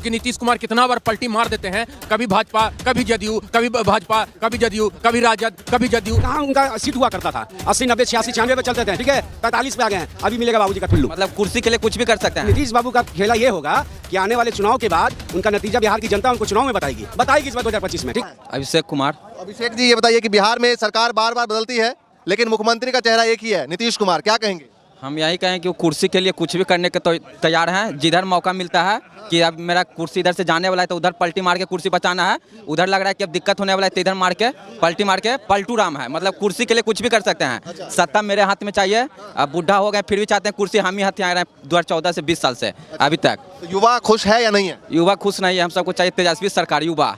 कि नीतीश कुमार कितना बार पलटी मार देते हैं, कभी भाजपा, कभी जदयू, कभी भाजपा, कभी जदयू, कभी राजद, कभी जदयू। कहाँ उनका सीट हुआ करता था? 80, 90, 86, 96 पे चलते थे, ठीक है, 45 पे आ गए हैं, अभी मिलेगा बाबूजी का टुल्लू। मतलब कुर्सी के लिए कुछ भी कर सकते हैं। नीतीश बाबू का खेला ये होगा कि आने वाले चुनाव के बाद उनका नतीजा बिहार की जनता उनको चुनाव में बताएगी इस बार 2025 में। ठीक, अभिषेक कुमार। अभिषेक जी, ये बताइए कि बिहार में सरकार बार बार बदलती है लेकिन मुख्यमंत्री का चेहरा एक ही है, नीतीश कुमार, क्या कहेंगे? हम यही कहें कि वो कुर्सी के लिए कुछ भी करने के तो तैयार हैं। जिधर मौका मिलता है कि अब मेरा कुर्सी इधर से जाने वाला है तो उधर पलटी मार के कुर्सी बचाना है, उधर लग रहा है कि अब दिक्कत होने वाला है तो इधर मार के पलटी मार के पलटू राम है। मतलब कुर्सी के लिए कुछ भी कर सकते हैं। सत्ता मेरे हाथ में चाहिए। अब बुढ़ा हो गए फिर भी चाहते हैं कुर्सी हम ही हथियार रहे हैं 2014 से 20 साल से अभी तक। तो युवा खुश है या नहीं है? युवा खुश नहीं है। हम सबको चाहिए तेजस्वी सरकार, युवा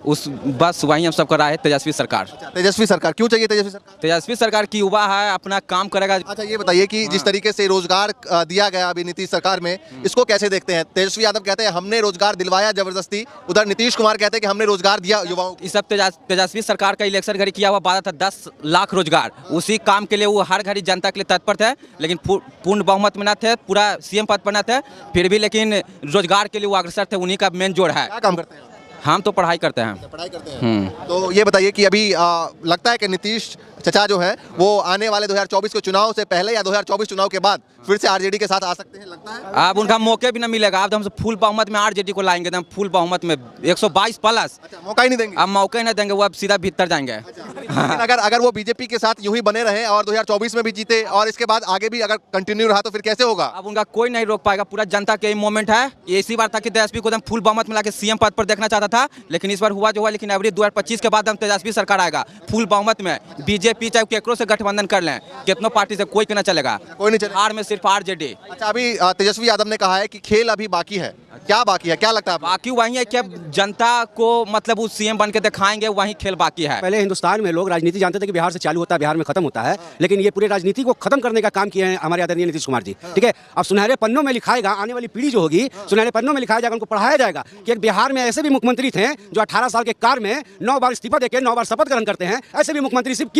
उस बस वही हम सबको राय है, तेजस्वी सरकार। तेजस्वी सरकार क्यों चाहिए? तेजस्वी सरकार, तेजस्वी सरकार की युवा है, अपना काम करेगा। अच्छा ये बताइए कि जिस तरीके से रोजगार दिया गया अभी नीतीश सरकार में, इसको कैसे देखते हैं? तेजस्वी यादव कहते हैं हमने रोजगार दिलवाया जबरदस्ती, उधर नीतीश कुमार कहते हैं कि हमने रोजगार दिया युवाओं को। इस सब तेजस्वी सरकार का इलेक्शन घड़ी किया हुआ वादा था 10 लाख रोजगार, उसी काम के लिए वो हर घड़ी जनता के लिए तत्पर थे, लेकिन पूर्ण बहुमत में न थे, पूरा सीएम पद पर न थे, फिर भी लेकिन रोजगार के लिए वो अग्रसर थे। उन्हीं का मेन जोड़ है। क्या काम करते हैं? हम तो पढ़ाई करते हैं। पढ़ाई करते हैं। तो ये बताइए कि अभी लगता है कि नीतीश चचा जो है वो आने वाले 2024 के चुनाव से पहले या 2024 चुनाव के बाद फिर से आरजेडी के साथ आ सकते हैं, लगता है? अब उनका मौके भी न मिलेगा। अब तो हम फुल बहुमत में आरजेडी को लाएंगे, हम फुल बहुमत में 122 प्लस। अच्छा, मौका ही नहीं देंगे? अब मौके ही नहीं देंगे, वो अब सीधा भीतर जाएंगे। लेकिन अगर वो बीजेपी के साथ यूं ही बने रहे और 2024 में भी जीते और इसके बाद आगे भी अगर कंटिन्यू रहा तो फिर कैसे होगा? अब उनका कोई नहीं रोक पाएगा। पूरा जनता के मोमेंट है। ये इसी बार था कि तेजस्वी को फुल बहुमत में लाके सीएम पद पर देखना चाहता था, लेकिन इस बार हुआ जो हुआ। लेकिन अभी 2025 के बाद हम तेजस्वी सरकार आएगा फुल बहुमत में। बीजेपी चाहे केकरो से गठबंधन कर लें, कितनों पार्टी से कोई ना चलेगा, कोई नहीं चलेगा। हार में सिर्फ आरजेडी। अच्छा, अभी तेजस्वी यादव ने कहा है कि खेल अभी बाकी है, क्या बाकी है, क्या लगता है आपको? बाकी वही है कि अब जनता को मतलब वो सीएम बन के दिखाएंगे, वही खेल बाकी है। पहले हिंदुस्तान में लोग राजनीति जानते थे कि बिहार से चालू होता है, बिहार में खत्म होता है, लेकिन ये पूरे राजनीति को खत्म करने का काम किए हैं हमारे आदरणीय नीतीश कुमार जी। ठीक है, अब सुनहरे पन्नों में लिखाएगा, आने वाली पीढ़ी जो होगी सुनहरे पन्नों में लिखाया जाएगा, उनको पढ़ाया जाएगा कि एक बिहार में ऐसे भी मुख्यमंत्री थे जो 18 साल के कार में 9 बार इस्तीफा देकर 9 बार शपथ ग्रहण करते हैं। ऐसे भी मुख्यमंत्री सिर्फ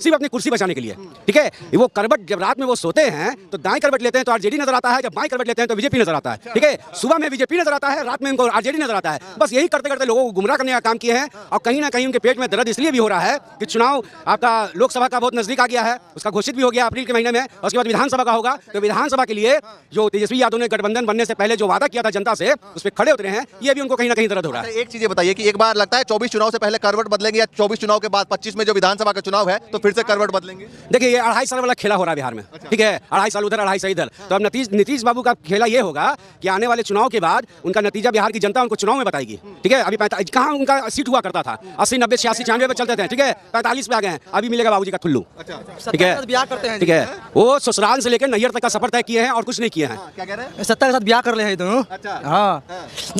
अपनी कुर्सी बचाने के लिए। ठीक है, वो करवट जब रात में वो सोते हैं तो दाएं करवट लेते हैं तो आरजेडी नजर आता है, जब बाएं करवट लेते हैं तो बीजेपी नजर आता है। ठीक है, सुबह में बीजेपी नजर आता है, रात में उनको आरजेडी नजर आता है। बस यही करते करते लोगों को गुमराह करने का काम किए हैं। और कहीं ना कहीं उनके पेट में दर्द इसलिए भी हो रहा है कि चुनाव आपका लोकसभा का बहुत नजदीक आ गया है, उसका घोषित भी हो गया अप्रैल के महीने में, और उसके बाद विधानसभा का होगा। तो विधानसभा के लिए जो तेजस्वी यादव ने गठबंधन बनने से पहले जो वादा किया था जनता से, उस पर खड़े उतरे हैं, ये भी उनको कहीं ना कहीं दर्द हो रहा है। एक चीज बताइए कि एक बार लगता है 24 चुनाव से पहले करवट बदलेंगे या 24 चुनाव के बाद 25 में जो विधानसभा का चुनाव है तो फिर से करवट बदलेंगे? देखिए, ये 2.5 साल वाला खेला हो रहा है बिहार में। ठीक है, 2.5 साल उधर, 2.5 साल इधर। तो अब नीतीश बाबू का खेला ये होगा कि आने वाले चुनाव के बाद उनका नतीजा बिहार की जनता उनको चुनाव में बताएगी। ठीक है, अभी कहाँ उनका सीट हुआ करता था? 80, 90, 86, 96 पे चलते थे, ठीक है, 45 पे आ गए हैं, अभी मिलेगा बाबूजी का टुल्लू। ठीक है, ठीक है, वो ससुराल से लेकर नैयर तक का सफर तय किए हैं और कुछ नहीं किए हैं। क्या कह रहे हैं? सत्ता के साथ ब्याह कर ले हैं दोनों। अच्छा, हाँ,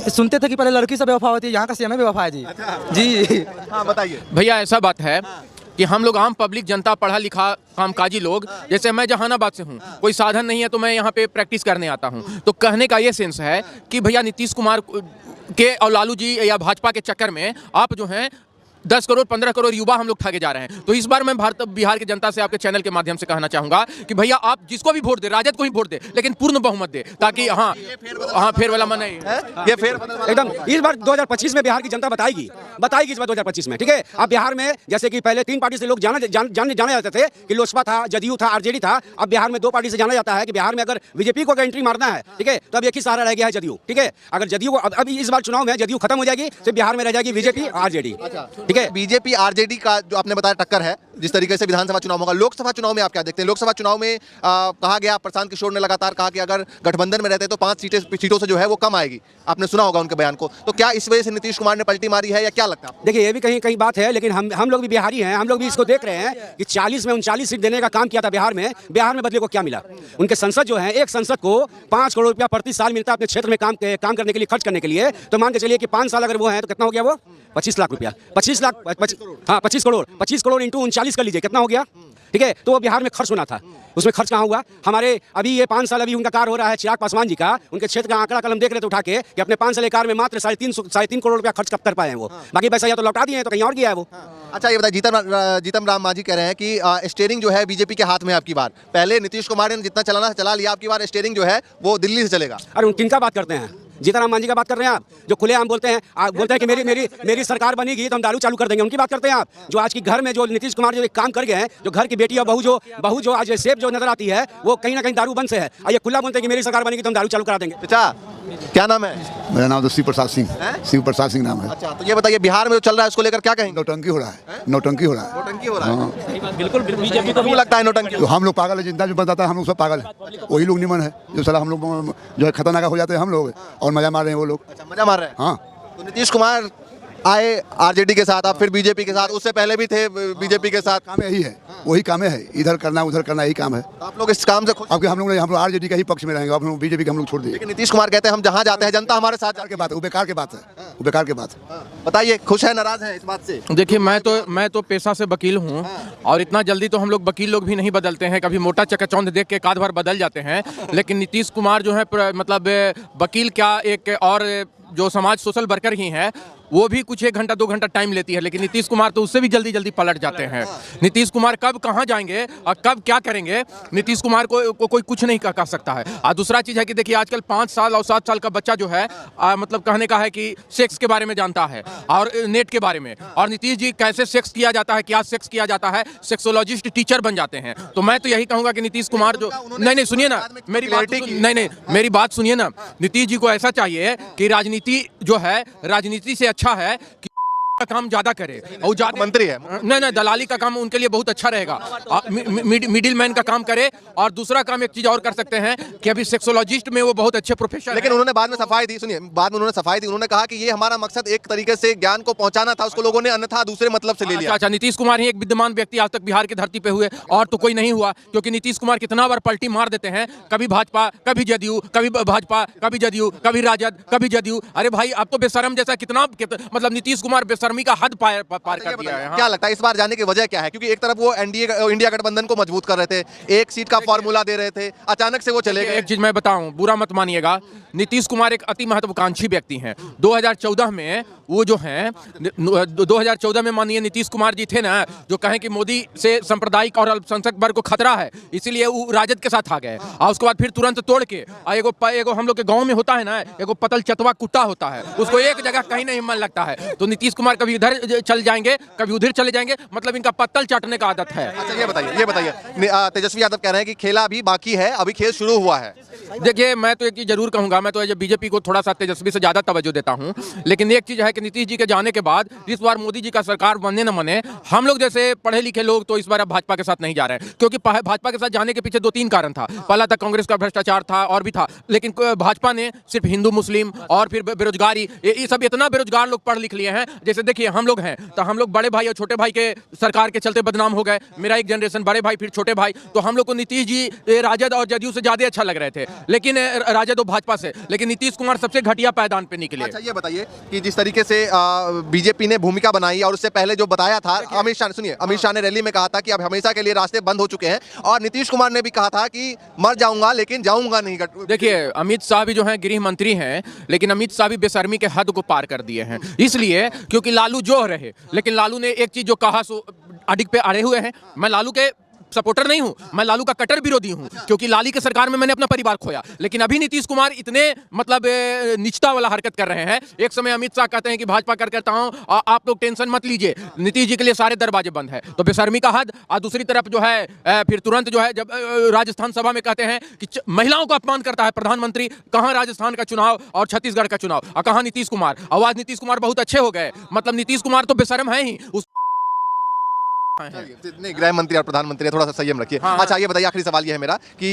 सुनते थे कि पहले लड़की से बेवफा होती है, यहाँ का सीएम है बेवफा है जी। जी हाँ बताइए भैया, ऐसा बात है कि हम लोग आम पब्लिक जनता, पढ़ा लिखा कामकाजी लोग, जैसे मैं जहानाबाद से हूँ, कोई साधन नहीं है तो मैं यहाँ पे प्रैक्टिस करने आता हूँ। तो कहने का ये सेंस है कि भैया नीतीश कुमार के और लालू जी या भाजपा के चक्कर में आप जो हैं 10 करोड़ 15 करोड़ युवा हम लोग ठगे जा रहे हैं। तो इस बार मैं बिहार की जनता से आपके चैनल के माध्यम से कहना चाहूंगा कि भैया आप जिसको भी वोट दे, राजद को ही वोट दे, लेकिन पूर्ण बहुमत दे, ताकि हाँ फेर वाला मन नहीं है, ये फेर एकदम इस बार 2025 में बिहार की जनता बताएगी इस बार 2025 में। ठीक है, अब बिहार में जैसे कि पहले 3 पार्टी से लोग जाने जाते थे कि लोजपा था, जदयू था, आरजेडी था। अब बिहार में 2 पार्टी से जाना जाता है कि बिहार में अगर बीजेपी को एंट्री मारना है, ठीक है, तो अब एक ही सहारा रह गया है, जदयू। ठीक है, अगर जदयू को अभी इस बार चुनाव में जदयू खत्म हो जाएगी तो बिहार में रह जाएगी बीजेपी, आरजेडी। ठीक है, बीजेपी आरजेडी का जो आपने बताया टक्कर है, जिस तरीके से विधानसभा चुनाव होगा, लोकसभा चुनाव में आप क्या देखते हैं? लोकसभा चुनाव में कहा गया, प्रशांत किशोर ने लगातार कहा कि अगर गठबंधन में रहते तो 5 सीटों से जो है वो कम आएगी। आपने सुना होगा उनके बयान को। तो क्या इस वजह से नीतीश कुमार ने पलटी मारी है या क्या लगता है आपको? देखिए, ये भी कहीं बात है, लेकिन हम लोग भी बिहारी हैं, हम लोग भी इसको देख रहे हैं कि 40 में 39 सीट देने का काम किया था बिहार में बदले को क्या मिला? उनके संसद जो है, एक संसद को 5 करोड़ रुपया प्रति साल मिलता है अपने क्षेत्र में काम करने के लिए, खर्च करने के लिए। तो मान के चलिए कि 5 साल अगर वो है तो कितना हो गया? वो 25 लाख रुपया, 25 करोड़ इंटू 39 कर लीजिए, कितना हो गया? ठीक है, तो वो बिहार में खर्च होना था, उसमें खर्च कहाँ हुआ? हमारे अभी ये 5 साल अभी उनका कार्य हो रहा है चिराग पासवान जी का, उनके क्षेत्र का आंकड़ा कलम देख रहे थे उठा के कि अपने 5 साल कार्य में मात्र 3.5 करोड़ रुपया खर्च कर पाए हैं वो। बाकी पैसा या तो लौटा दिए हैं तो कहीं और गया है वो। अच्छा, ये बताइए, जीतन राम मांझी कह रहे हैं कि स्टीयरिंग जो है बीजेपी के हाथ में है आपकी बार। पहले नीतीश कुमार ने जितना चलाना चला लिया, आपकी बार स्टीयरिंग जो है वो दिल्ली से चलेगा। अरे किनका बात करते हैं? जीतन मांझी का बात कर रहे हैं आप, जो खुलेआम बोलते हैं, आप बोलते हैं कि मेरी सरकार बनेगी तो हम दारू चालू कर देंगे, उनकी बात करते हैं आप। जो आज की घर में जो नीतीश कुमार जो एक काम कर गए हैं, जो घर की बेटी और बहू जो आज सेफ जो नजर आती है, वो कहीं ना कहीं दारू बंद से है। ये खुला बोलते हैं कि मेरी सरकार बनेगी तो हम दारू चालू करा देंगे। अच्छा, क्या नाम है? मेरा नाम तो शिव प्रसाद सिंह, शिव प्रसाद सिंह नाम है। अच्छा, तो ये बताइए बिहार में जो चल रहा है उसको लेकर क्या कहेंगे? नौटंकी हो रहा है, नौटंकी हो रहा है। नौटंकी हो रहा है। बिल्कुल बीजेपी को क्यों लगता है नौटंकी? तो हम लोग पागल है, जिंदा जो बताता है हम लोग सब पागल है, वही लोग निमन है जो साला हम लोग जो है खतरनाक हो जाते हैं हम लोग, और मजा मार रहे हैं वो लोग। अच्छा, मजा मार रहे हैं। हाँ, तो नीतीश कुमार आए आरजेडी के साथ, अब फिर बीजेपी के साथ, उससे पहले भी थे बीजेपी के साथ। काम यही है, वही काम है, इधर करना उधर करना यही काम है। तो आप लोग इस काम से खुश? अब हम लोग आरजेडी का ही पक्ष में रहेंगे, अब हम लोग बीजेपी का हम लोग छोड़ दिए। लेकिन नीतीश कुमार कहते हैं हम जहाँ जाते हैं जनता हमारे साथ। बेकार की बात है, वो बेकार की बात है, वो बेकार की बात है। बताइए, खुश है नाराज है इस बात से? देखिए, मैं तो पेशा से वकील हूँ, और इतना जल्दी तो हम लोग वकील लोग भी नहीं बदलते हैं। कभी मोटा चकाचौंध देख के एक आध बार बदल जाते हैं, लेकिन नीतीश कुमार जो है मतलब वकील क्या, एक और जो समाज सोशल वर्कर ही है, वो भी कुछ 1 घंटा 2 घंटा टाइम लेती है, लेकिन नीतीश कुमार तो उससे भी जल्दी पलट जाते हैं। नीतीश कुमार कब कहाँ जाएंगे और कब क्या करेंगे, नीतीश कुमार को कोई कुछ नहीं कर सकता है। और दूसरा चीज़ है कि देखिए, आजकल 5 साल और 7 साल का बच्चा जो है मतलब कहने का है कि सेक्स के बारे में जानता है और नेट के बारे में, और नीतीश जी कैसे सेक्स किया जाता है, क्या सेक्स किया जाता है, सेक्सोलॉजिस्ट टीचर बन जाते हैं। तो मैं तो यही कहूँगा कि नीतीश कुमार जो नहीं सुनिए ना मेरी बात, नहीं मेरी बात सुनिए ना। नीतीश जी को ऐसा चाहिए कि राजनीति जो है, राजनीति से अच्छा है कि का काम ज्यादा करे, और ज्यादा मंत्री है। नहीं, दलाली का काम उनके लिए बहुत अच्छा रहेगा। मिडिल मैन का काम करे, और दूसरा काम एक चीज और कर सकते हैं कि अभी सेक्सोलॉजिस्ट में वो बहुत अच्छे प्रोफेसर, लेकिन उन्होंने बाद में सफाई दी। सुनिए, बाद में उन्होंने सफाई दी, उन्होंने कहा कि ये हमारा मकसद एक तरीके से ज्ञान को पहुंचाना था, उसको लोगों ने अन्यथा दूसरे मतलब से ले लिया। अच्छा, नीतीश कुमार ही एक विद्यमान व्यक्ति आज तक बिहार की धरती पे हुए, और तो कोई नहीं हुआ, क्योंकि नीतीश कुमार कितना बार पलटी मार देते हैं, कभी भाजपा, कभी जदयू, कभी भाजपा, कभी जदयू, कभी राजद, कभी जदयू। अरे भाई, अब तो बेशरम जैसा कितना मतलब नीतीश कुमार बेशर्मी का हद पार कर दिया है। क्या लगता है इस बार जाने की वजह क्या है? क्योंकि एक तरफ वो इंडिया गठबंधन को मजबूत कर रहे थे, एक सीट का फॉर्मूला दे रहे थे, अचानक से वो चले गए। एक चीज मैं बताऊं, बुरा मत मानिएगा, नीतीश कुमार एक अति महत्वाकांक्षी व्यक्ति हैं। 2014 में वो जो हैं, 2014 में माननीय नीतीश कुमार जी थे ना, जो कहें कि मोदी से सांप्रदायिक और अल्पसंख्यक वर्ग को खतरा है, इसीलिए वो राजद के साथ आ गए, और उसके बाद फिर तुरंत तोड़ के एगो हम लोग के गांव में होता है ना, एगो पतल चतवा कुत्ता होता है, उसको एक जगह कहीं नहीं मन लगता है। तो नीतीश कुमार कभी इधर चल जाएंगे, कभी उधर चले जाएंगे, मतलब इनका पत्तल चाटने का आदत है। अच्छा, ये बताइए तेजस्वी यादव कह रहे हैं कि खेला अभी बाकी है, अभी खेल शुरू हुआ है। देखिए, मैं तो एक चीज जरूर कहूंगा, मैं तो बीजेपी को थोड़ा सा तेजस्वी से ज्यादा तवज्जो देता हूं, लेकिन एक चीज है कि नीतीश जी के जाने के बाद इस बार मोदी जी का सरकार बनने न बने, हम लोग जैसे पढ़े लिखे लोग तो इस बार अब भाजपा के साथ नहीं जा रहे हैं, क्योंकि भाजपा के साथ जाने के पीछे 2-3 कारण था। पहला था कांग्रेस का भ्रष्टाचार था, और भी था, लेकिन भाजपा ने सिर्फ हिंदू मुस्लिम और फिर बेरोजगारी, ये सब इतना बेरोजगार लोग पढ़ लिख लिए हैं। जैसे देखिए, हम लोग हैं तो हम लोग बड़े भाई और छोटे भाई के सरकार के चलते बदनाम हो गए। मेरा एक जनरेशन बड़े भाई फिर छोटे भाई, तो हम लोग को नीतीश जी राजद और जदयू से ज्यादा अच्छा लग रहे थे, लेकिन राजद और भाजपा से, लेकिन नीतीश कुमार सबसे घटिया पायदान पे निकले। अच्छा, ये बताइए कि जिस तरीके से बीजेपी ने भूमिका बनाई, और उससे पहले जो बताया था अमित शाह, सुनिए, अमित शाह ने रैली में कहा था कि अब हमेशा के लिए रास्ते बंद हो चुके हैं, और नीतीश कुमार ने भी कहा था कि मर जाऊंगा लेकिन जाऊंगा नहीं। देखिए, अमित शाह भी जो है गृह मंत्री हैं, लेकिन अमित शाह भी बेशर्मी के हद को पार कर दिए हैं, इसलिए क्योंकि लालू जो रहे, लेकिन लालू ने एक चीज जो कहा सो अडिग पे अड़े हुए हैं। मैं लालू के सपोर्टर नहीं हूं, मैं लालू का कट्टर विरोधी हूं, क्योंकि लाली के सरकार में मैंने अपना परिवार खोया। लेकिन अभी नीतीश कुमार इतने मतलब निचता वाला हरकत कर रहे हैं। एक समय अमित शाह कहते हैं कि भाजपा करता हूं, आप लोग टेंशन मत लीजिए, नीतीश जी के लिए सारे दरवाजे बंद है, तो बेशर्मी का हद। और दूसरी तरफ जो है फिर तुरंत जो है जब राजस्थान सभा में कहते हैं कि महिलाओं का अपमान करता है प्रधानमंत्री, कहां राजस्थान का चुनाव और छत्तीसगढ़ का चुनाव, और कहां नीतीश कुमार। आवाज नीतीश कुमार बहुत अच्छे हो गए, मतलब नीतीश कुमार तो बेशर्म है ही। नहीं, गृह मंत्री और प्रधानमंत्री थोड़ा सा संयम रखिए। हाँ। अच्छा, ये बताइए, आखिरी सवाल ये है मेरा कि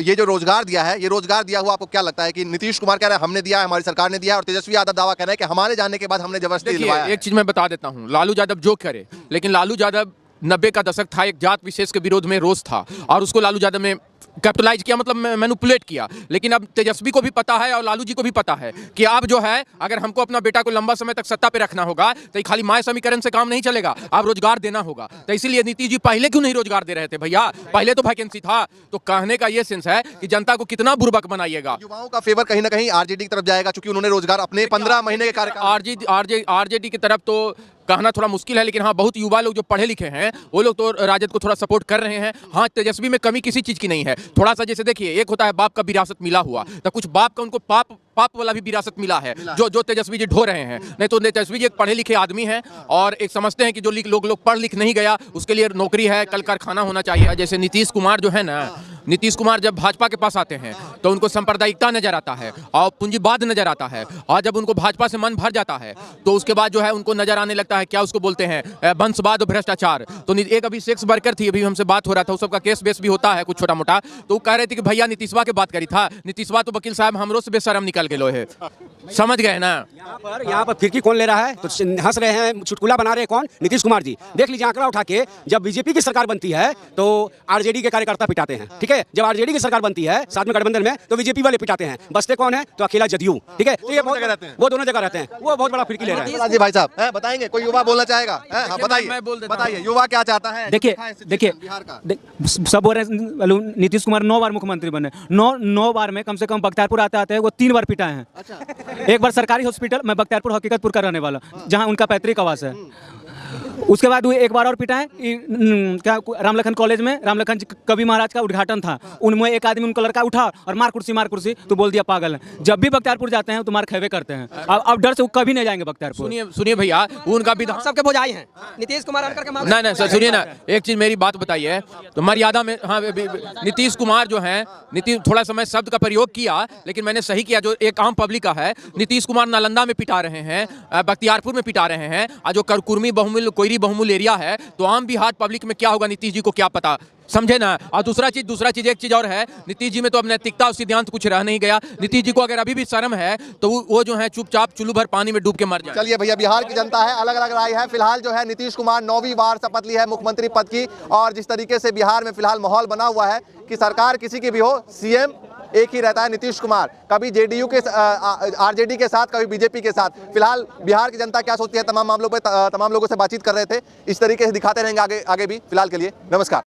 ये जो रोजगार दिया है, ये रोजगार दिया हुआ आपको क्या लगता है कि नीतीश कुमार कह रहे हैं हमने दिया है, हमारी सरकार ने दिया है, और तेजस्वी यादव दावा कह रहे हैं कि हमारे जाने के बाद हमने जबरदस्ती दिलवाया है? एक चीज मैं बता देता हूं, लालू यादव जो करे, लेकिन लालू यादव 90 का दशक था, एक जात विशेष के विरोध में रोष था, और उसको लालू यादव ने कैपिटलाइज किया, मतलब मैनिपुलेट किया। लेकिन अब तेजस्वी को भी पता है और लालू जी को भी पता है कि अब जो है, अगर हमको अपना बेटा को लंबा समय तक सत्ता पे रखना होगा तो ये खाली माय समीकरण से काम नहीं चलेगा, अब रोजगार देना होगा। तो इसीलिए नीतीश जी पहले क्यों नहीं रोजगार दे रहे थे भैया, पहले तो वैकेंसी था। तो कहने का ये सेंस है कि जनता को कितना बुर्बक बनाइएगा। युवाओं का फेवर कहीं ना कहीं आरजेडी की तरफ जाएगा, क्योंकि उन्होंने रोजगार अपने 15 महीने के कार्यकाल। आरजेडी की तरफ तो कहना थोड़ा मुश्किल है, लेकिन हाँ, बहुत युवा लोग जो पढ़े लिखे हैं वो लोग तो राजद को थोड़ा सपोर्ट कर रहे हैं। हाँ, तेजस्वी में कमी किसी चीज की नहीं है। थोड़ा सा जैसे देखिए, एक होता है बाप का विरासत मिला हुआ, तो कुछ बाप का उनको पाप पाप वाला भी विरासत मिला है जो तेजस्वी जी ढो रहे हैं। नहीं तो तेजस्वी जी एक पढ़े लिखे आदमी हैं और एक समझते हैं कि जो लोग पढ़ लिख नहीं गया उसके लिए नौकरी है, कल कारखाना होना चाहिए। जैसे नीतीश कुमार जो है ना, नीतीश कुमार जब भाजपा के पास आते हैं तो उनको सांप्रदायिकता नजर आता है और पूंजीवाद नजर आता है, और जब उनको भाजपा से मन भर जाता है तो उसके बाद जो है उनको नजर आने लगता है, क्या उसको बोलते हैं, वंशवाद और भ्रष्टाचार। तो एक अभी सेक्स वर्कर थी, अभी हमसे बात हो रहा था, उस सबका केस बेस भी होता है कुछ छोटा मोटा, तो वो कह रहे थे कि भैया नीतीशवा की बात करी था, नीतीशवा तो वकील साहब हमरो से बेशरम निकल के लोहे। समझ गए ना? यहाँ पर फिरकी कौन ले रहा है, तो हंस रहे हैं, चुटकुला बना रहे हैं कौन, नीतीश कुमार जी। देख लीजिए आंकड़ा उठा के, जब बीजेपी की सरकार बनती है तो आरजेडी के कार्यकर्ता पिटाते हैं, ठीक है। जब आरजेडी की सरकार बनती है साथ में गठबंधन में तो बीजेपी वाले पिटाते हैं। बसते कौन है, तो अकेला जदयू, ठीक है। तो ये वो दोनों जगह रहते हैं, वो बहुत बड़ा फिरकी ले रहे हैं। जी भाई साहब बताएंगे, कोई युवा बोलना चाहेगा? हाँ बताइए युवा क्या चाहता है? देखिए बिहार का सब बोल रहे हैं नीतीश कुमार 9 बार मुख्यमंत्री बने, 9 बार में कम से कम बख्तियारपुर आते वो 3 बार पिटाए हैं। एक बार सरकारी हॉस्पिटल, मैं बख्तियारपुर हकीकतपुर का रहने वाला, जहां उनका पैतृक आवास है। उसके बाद वो एक बार और पिटाए, क्या रामलखन कॉलेज में रामलखन कवि महाराज का उद्घाटन था, उनमें एक आदमी उनका लड़का उठा और मार कुर्सी तो बोल दिया पागल है। जब भी बख्तियारपुर जाते हैं तो मार खेवे करते हैं, अब डर से वो कभी नहीं जाएंगे बख्तियारपुर। सुनिए भैया, उनका विधान सबके भुजाई हैं नीतीश कुमार नहीं सर, सुनिए ना, एक चीज मेरी बात बताइए तो मर्यादा में। हाँ, नीतीश कुमार जो है, नीतीश थोड़ा समय शब्द का प्रयोग किया लेकिन मैंने सही किया, जो एक आम पब्लिक का है। नीतीश कुमार नालंदा में पिटा रहे हैं, बख्तियारपुर में पिटा रहे हैं, और जो कुर्मी बहुमूल्य कोयरी बहुमूल्य एरिया है, तो आम बिहार पब्लिक में क्या होगा नीतीश जी को क्या पता, समझे ना। और दूसरा चीज एक चीज और है, नीतीश जी में तो अब नैतिकता और सिद्धांत कुछ रह नहीं गया। नीतीश जी को अगर अभी भी शर्म है तो वो जो है चुपचाप चुल्लू भर पानी में डूब के मर जाए। चलिए भैया, बिहार की जनता है, अलग अलग राय है। फिलहाल जो है नीतीश कुमार 9वीं बार शपथ ली है मुख्यमंत्री पद की, और जिस तरीके से बिहार में फिलहाल माहौल बना हुआ है कि सरकार किसी की भी हो, सीएम एक ही रहता है, नीतीश कुमार। कभी जेडीयू के आरजेडी के साथ, कभी बीजेपी के साथ। फिलहाल बिहार की जनता क्या सोचती है तमाम मामलों पर तमाम लोगों से बातचीत कर रहे थे, इस तरीके से दिखाते रहेंगे आगे भी। फिलहाल के लिए नमस्कार।